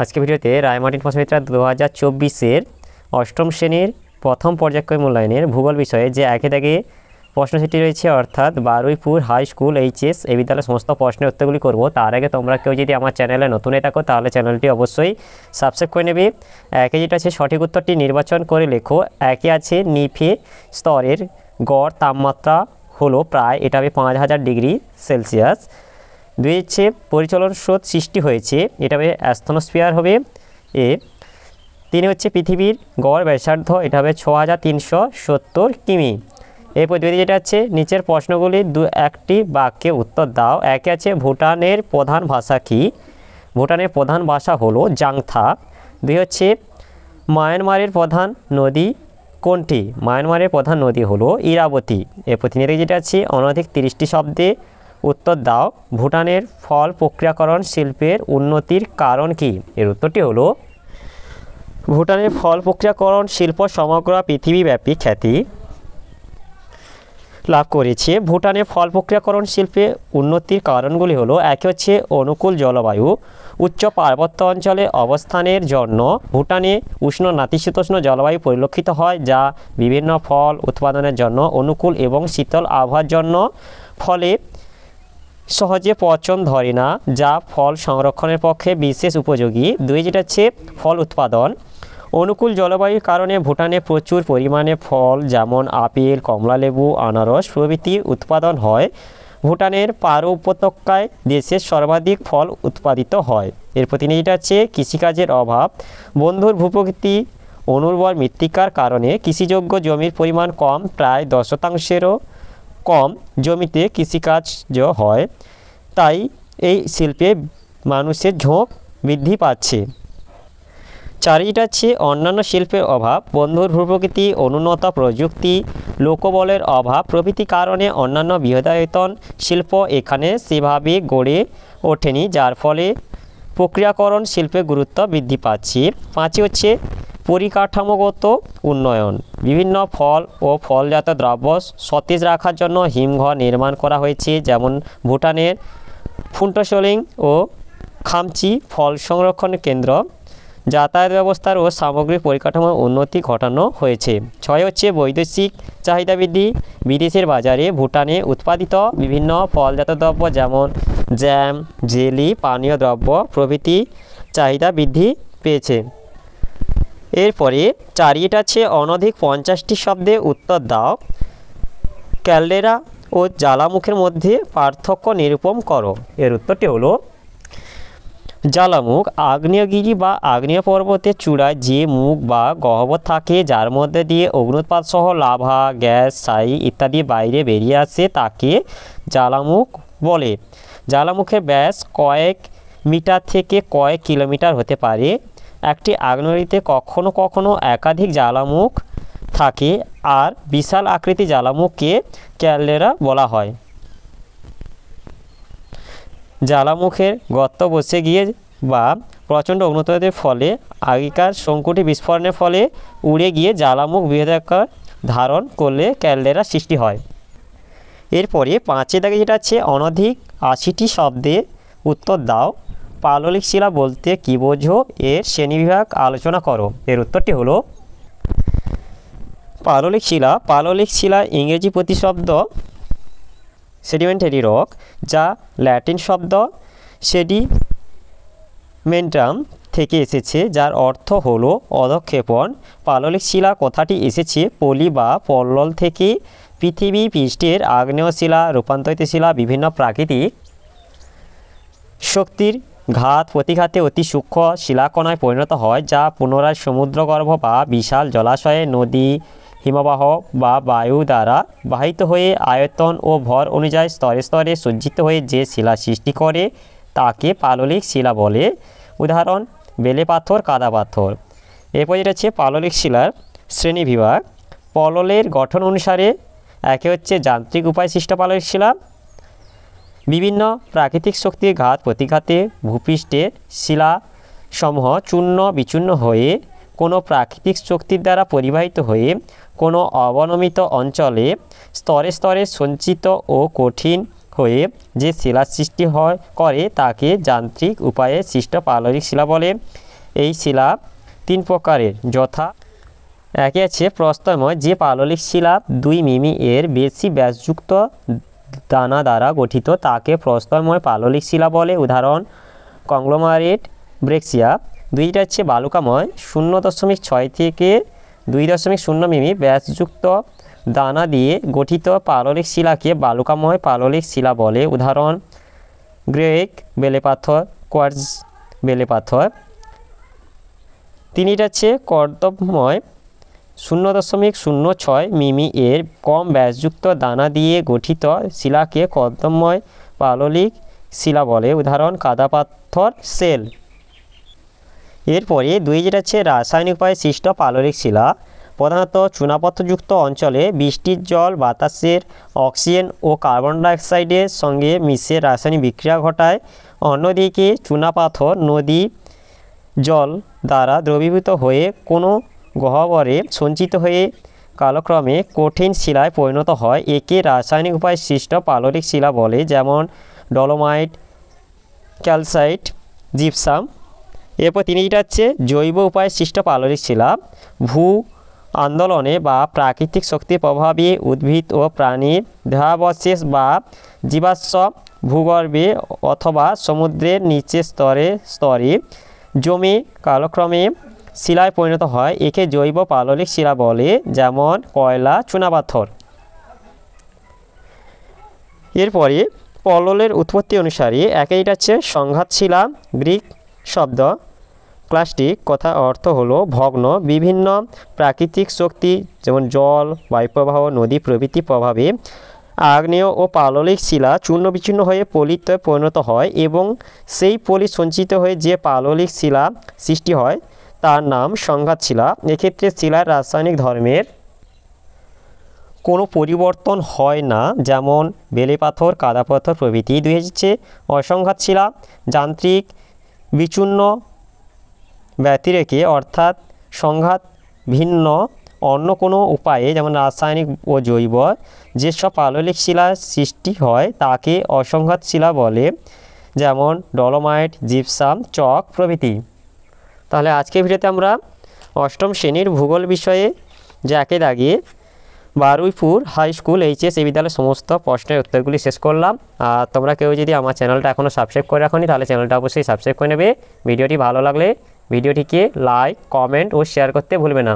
আজকে ভিডিওতে রায়মার্টিন প্রশ্নবিচিত্রা 2024-এর অষ্টম শ্রেণীর প্রথম পর্যায়ক্রমিক মূল্যায়নের ভূগোল বিষয়ে যে একে দাগে প্রশ্নসূচি রয়েছে অর্থাৎ বারুইপুর হাই স্কুল এইচএস এই বিদ্যালয়ের সমস্ত প্রশ্নের উত্তরগুলি করব। তার আগে তোমরা কেউ যদি আমার চ্যানেলে নতুন হয়ে থাকো তাহলে চ্যানেলটি অবশ্যই সাবস্ক্রাইব করে নেবে। একে যেটা আছে সঠিক উত্তরটি নির্বাচন করে লেখো। একে আছে নিফে স্তরের গড় তাপমাত্রা হলো প্রায় এটা হবে 5000 ডিগ্রি সেলসিয়াস। দুই হচ্ছে পরিচলন স্রোত সৃষ্টি হয়েছে এটা হবে অ্যাস্থনোস্ফিয়ার হবে এ। তিন হচ্ছে পৃথিবীর গড় ব্যাসার্ধ এটা হবে 6370 কিমি। এরপর দুই যেটা আছে নিচের প্রশ্নগুলি একটি বাক্যে উত্তর দাও। একে আছে ভুটানের প্রধান ভাষা কি? ভুটানের প্রধান ভাষা হলো জাংথা। দুই হচ্ছে মায়ানমারের প্রধান নদী কোনটি? মায়ানমারের প্রধান নদী হলো ইরাবতী। এরপর তিন যেটা আছে অনধিক 30টি শব্দে উত্তর দাও। ভুটানের ফল প্রক্রিয়াকরণ শিল্পের উন্নতির কারণ কি? এর উত্তরটি হলো ভুটানের ফল প্রক্রিয়াকরণ শিল্প সমগ্র পৃথিবীব্যাপী খ্যাতি লাভ করেছে। ভুটানের ফল প্রক্রিয়াকরণ শিল্পে উন্নতির কারণগুলি হলো একে হচ্ছে অনুকূল জলবায়ু, উচ্চ পার্বত্য অঞ্চলে অবস্থানের জন্য ভুটানে উষ্ণ নাতিশীতোষ্ণ জলবায়ু পরিলক্ষিত হয় যা বিভিন্ন ফল উৎপাদনের জন্য অনুকূল এবং শীতল আবহাওয়ার জন্য ফলে সহজে পচন ধরে না যা ফল সংরক্ষণের পক্ষে বিশেষ উপযোগী। দুই যেটা হচ্ছে ফল উৎপাদন, অনুকূল জলবায়ুর কারণে ভুটানে প্রচুর পরিমাণে ফল যেমন আপেল, কমলালেবু, আনারস প্রভৃতি উৎপাদন হয়। ভুটানের পারো উপত্যকায় দেশের সর্বাধিক ফল উৎপাদিত হয়। এরপর তিনি যেটা হচ্ছে কৃষিকাজের অভাব, বন্ধুর ভূপ্রকৃতি অনুর্বর মৃত্তিকার কারণে কৃষিযোগ্য জমির পরিমাণ কম, প্রায় 10%-এরও কম জমিতে কৃষিকাজ হয়, তাই এই শিল্পে মানুষের ঝোঁক বৃদ্ধি পাচ্ছে। চারিটা হচ্ছে অন্যান্য শিল্পের অভাব, বন্ধুর ভূপ্রকৃতি অনুন্নত প্রযুক্তি, লোকবলের অভাব প্রভৃতি কারণে অন্যান্য বৃহদায়তন শিল্প এখানে সেভাবে গড়ে ওঠেনি যার ফলে প্রক্রিয়াকরণ শিল্পের গুরুত্ব বৃদ্ধি পাচ্ছে। পাঁচই হচ্ছে পরিকাঠামোগত উন্নয়ন, বিভিন্ন ফল ও ফলজাত দ্রব্য সতেজ রাখার জন্য হিমঘর নির্মাণ করা হয়েছে যেমন ভুটানের ফুন্টসোলিং ও খামচি ফল সংরক্ষণ কেন্দ্র। যাতায়াত ব্যবস্থার ও সামগ্রিক পরিকাঠামোর উন্নতি ঘটানো হয়েছে। ছয় হচ্ছে বৈদেশিক চাহিদা বৃদ্ধি, বিদেশের বাজারে ভুটানে উৎপাদিত বিভিন্ন ফলজাত দ্রব্য যেমন জ্যাম, জেলি, পানীয় দ্রব্য প্রভৃতি চাহিদা বৃদ্ধি পেয়েছে। এরপরে চারিটা আছে অনধিক 50টি শব্দে উত্তর দাও। ক্যালডেরা ও জ্বালামুখের মধ্যে পার্থক্য নিরূপণ করো। এর উত্তরটি হলো জ্বালামুখ আগ্নেয়গিরি বা আগ্নেয় পর্বতের চূড়ায় যে মুখ বা গহ্বর থাকে যার মধ্যে দিয়ে অগ্নুৎপাত সহ লাভা, গ্যাস, ছাই ইত্যাদি বাইরে বেরিয়ে আসে তাকে জ্বালামুখ বলে। জ্বালামুখের ব্যাস কয়েক মিটার থেকে কয়েক কিলোমিটার হতে পারে। একটি আগ্নেয়গিরিতে কখনো কখনো একাধিক জ্বালামুখ থাকে আর বিশাল আকৃতি জ্বালামুখকে ক্যালডেরা বলা হয়। জ্বালামুখের গর্ত বসে গিয়ে বা প্রচণ্ড অগ্নুৎপাতের ফলে আগেকার শঙ্কুটি বিস্ফোরণের ফলে উড়ে গিয়ে জ্বালামুখ বৃহদাকার ধারণ করলে ক্যালডেরা সৃষ্টি হয়। এরপরে পাঁচের দাগে যেটা আছে অনধিক 80টি শব্দে উত্তর দাও। পাললিক শিলা বলতে কী বোঝো? এর শ্রেণীবিভাগ আলোচনা করো। এর উত্তরটি হলো পাললিক শিলা ইংরেজি প্রতিশব্দ সেডিমেন্টারি রক যা ল্যাটিন শব্দ সেডিমেন্টাম থেকে এসেছে যার অর্থ হলো অধঃক্ষেপণ। পাললিক শিলা কথাটি এসেছে পলি বা পল্লল থেকে। পৃথিবী পৃষ্ঠের আগ্নেয় শিলা রূপান্তরিত শিলা বিভিন্ন প্রাকৃতিক শক্তির ঘাত প্রতিঘাতে অতি সূক্ষ্ম শিলাকণায় পরিণত হয় যা পুনরায় সমুদ্রগর্ভ বা বিশাল জলাশয়ে, নদী, হিমবাহ বা বায়ু দ্বারা বাহিত হয়ে আয়তন ও ভর অনুযায়ী স্তরে স্তরে সজ্জিত হয়ে যে শিলা সৃষ্টি করে তাকে পাললিক শিলা বলে। উদাহরণ বেলে পাথর, কাদা পাথর। এরপর যেটা হচ্ছে পাললিক শিলার শ্রেণীবিভাগ। পললের গঠন অনুসারে একে হচ্ছে যান্ত্রিক উপায় সৃষ্ট পাললিক শিলা, বিভিন্ন প্রাকৃতিক শক্তির ঘাত প্রতিঘাতে ভূপৃষ্ঠের শিলাসমূহ চূর্ণ বিচূর্ণ হয়ে কোনো প্রাকৃতিক শক্তির দ্বারা পরিবাহিত হয়ে কোনো অবনমিত অঞ্চলে স্তরে স্তরে সঞ্চিত ও কঠিন হয়ে যে শিলা সৃষ্টি করে তাকে যান্ত্রিক উপায়ে সৃষ্ট পাললিক শিলা বলে। এই শিলা 3 প্রকারের, যথা একে আছে প্রস্তরময়, যে পাললিক শিলা 2 মিমি এর বেশি ব্যাসযুক্ত দানা দ্বারা গঠিত তাকে প্রস্তরময় পাললিক শিলা বলে, উদাহরণ কংগ্লোমারেট, ব্রেক্সিয়া। 2টা হচ্ছে বালুকাময়, 0.6 থেকে 2.0 মিমি ব্যাসযুক্ত দানা দিয়ে গঠিত পাললিক শিলাকে বালুকাময় পাললিক শিলা বলে, উদাহরণ গ্রেক বেলে পাথর, কোয়ার্টজ বেলে পাথর। 3টা হচ্ছে কর্দমময়, 0.06 মিমি এর কম ব্যাসযুক্ত দানা দিয়ে গঠিত শিলাকে কর্দমময় পাললিক শিলা বলে, উদাহরণ কাদা পাথর, সেল। এরপরে 2 যেটা হচ্ছে রাসায়নিক উপায়ে সৃষ্ট পাললিক শিলা, প্রধানত চুনাপথ্যযুক্ত অঞ্চলে বৃষ্টির জল বাতাসের অক্সিজেন ও কার্বন ডাইঅক্সাইডের সঙ্গে মিশে রাসায়নিক বিক্রিয়া ঘটায়। অন্যদিকে চুনাপাথর নদী জল দ্বারা দ্রবীভূত হয়ে কোনো গহ্বরে সঞ্চিত হয়ে কালক্রমে কঠিন শিলায় পরিণত হয়। একে রাসায়নিক উপায়ে সৃষ্ট পাললিক শিলা বলে, যেমন ডলোমাইট, ক্যালসাইট, জিপসাম। এরপর 3টা হচ্ছে জৈব উপায়ে সৃষ্ট পাললিক শিলা, ভূ আন্দোলনে বা প্রাকৃতিক শক্তির প্রভাবে উদ্ভিদ ও প্রাণীর দেহাবশেষ বা জীবাশ্ম ভূগর্ভে অথবা সমুদ্রের নিচের স্তরে জমে কালক্রমে শিলায় পরিণত হয়। একে জৈব পাললিক শিলা বলে, যেমন কয়লা, চুনাপাথর। এরপরে পললের উৎপত্তি অনুসারে এটা হচ্ছে সংঘাত শিলা, গ্রিক শব্দ ক্লাস্টিক, কথা অর্থ হলো ভগ্ন। বিভিন্ন প্রাকৃতিক শক্তি যেমন জল, বায়ুপ্রবাহ, নদী প্রভৃতি প্রভাবে আগ্নেয় ও পাললিক শিলা চূর্ণ বিচূর্ণ হয়ে পলিতে পরিণত হয় এবং সেই পলি সঞ্চিত হয়ে যে পাললিক শিলা সৃষ্টি হয় তার নাম সংঘাত শিলা। এক্ষেত্রে শিলার রাসায়নিক ধর্মের কোনো পরিবর্তন হয় না, যেমন বেলে পাথর, কাদা পাথর প্রভৃতি। 2 হচ্ছে অসংঘাত শিলা, যান্ত্রিক বিচূর্ণ ব্যতিরেকে অর্থাৎ সংঘাত ভিন্ন অন্য কোনো উপায়ে যেমন রাসায়নিক ও জৈব যেসব পাললিক শিলা সৃষ্টি হয় তাকে অসংঘাত শিলা বলে, যেমন ডলোমাইট, জিপসাম, চক প্রভৃতি। তাহলে আজকের ভিডিওতে আমরা 8ম শ্রেণীর ভূগোল বিষয়ে যাকে দাগিয়ে বারুইপুর হাই স্কুল এইচএস এই বিদ্যালয়ের সমস্ত প্রশ্নের উত্তরগুলি শেষ করলাম। আর তোমরা কেউ যদি আমার চ্যানেলটা এখনও সাবস্ক্রাইব করে রাখোনি তাহলে চ্যানেলটা অবশ্যই সাবস্ক্রাইব করে নেবে। ভিডিওটি ভালো লাগলে ভিডিওটিকে লাইক, কমেন্ট ও শেয়ার করতে ভুলবে না।